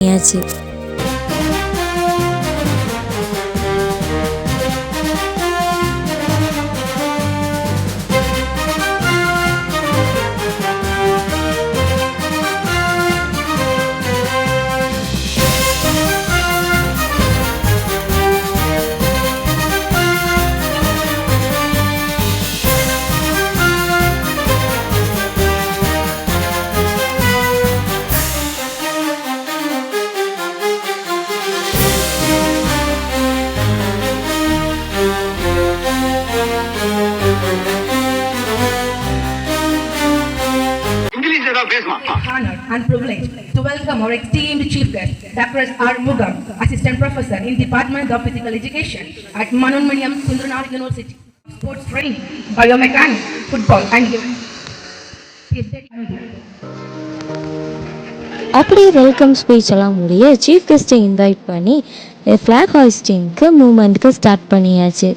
பண்ணியாச்சு. Honor and privilege to welcome our esteemed chief guest, Dr. R. Mugam, Assistant Professor in Department of Physical Education at Manonmaniam Sundranath University. Sports training, biomechanics, football and அப்படி welcome speech எல்லாம் முடிய chief கெஸ்ட்டை invite பண்ணி flag ஹாய்ஸ்டிங்க்கு மூமெண்ட்டுக்கு start பண்ணியாச்சு.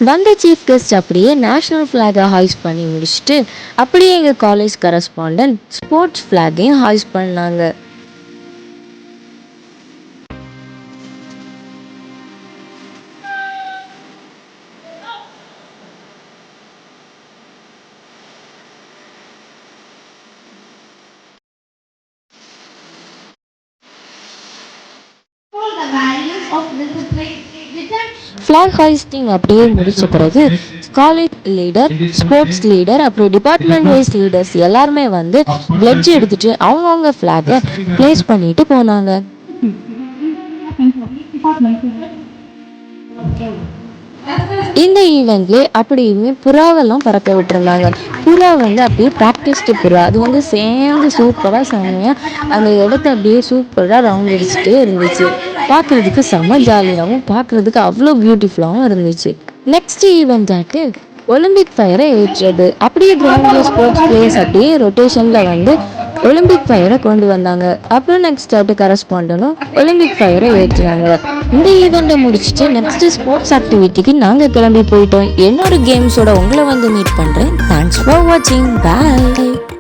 வந்த chief guest அப்படியே national ஃப்ளாகை hoist பண்ணி முடிச்சுட்டு அப்படியே எங்கள் காலேஜ் கரஸ்பாண்டன்ட் ஸ்போர்ட்ஸ் ஃப்ளாகையும் ஹாய்ஸ்ட் பண்ணாங்க. ஃப்ளாக் ஹாய்ஸ்டிங் அப்படியே முடிச்ச பிறகு காலேஜ் லீடர், ஸ்போர்ட்ஸ் லீடர், அப்புறம் டிபார்ட்மெண்ட் வைஸ் லீடர்ஸ் எல்லாருமே வந்து பிளட்ஜ் எடுத்துட்டு அவங்கவுங்க ஃப்ளாகை பிளேஸ் பண்ணிட்டு போனாங்க. இந்த ஈவெண்ட்லேயே அப்படியுமே புறாவெல்லாம் பறக்க விட்டுருந்தாங்க. புறா வந்து அப்படியே ப்ராக்டிஸ்டு புறா, அது வந்து சேர்ந்து சூப்பராக செம்மையாக அந்த இடத்த அப்படியே சூப்பராக ரவுண்ட் அடிச்சுட்டே இருந்துச்சு. பார்க்குறதுக்கு செம்ம ஜாலியாகவும் பார்க்குறதுக்கு அவ்வளோ பியூட்டிஃபுல்லாகவும் இருந்துச்சு. நெக்ஸ்ட் ஈவெண்ட் ஆட்டு ஒலிம்பிக் ஃபயரை ஏற்றுறது. அப்படியே கிரவுண்டில் ஸ்போர்ட்ஸ் பிளேயர்ஸ் அப்படியே ரொட்டேஷனில் வந்து ஒலிம்பிக் ஃபயரை கொண்டு வந்தாங்க. அப்புறம் நெக்ஸ்ட் ஆட்டு கரஸ்பாண்டனும் ஒலிம்பிக் ஃபயரை ஏற்றுனாங்க. இந்த ஈவெண்ட்டை முடிச்சுட்டு நெக்ஸ்ட் ஸ்போர்ட்ஸ் ஆக்டிவிட்டிக்கு நாங்கள் கிளம்பி போயிட்டோம். என்னோட கேம்ஸோட உங்களை வந்து மீட் பண்ணுறேன். தேங்க்ஸ் ஃபார் வாட்சிங். பாய்.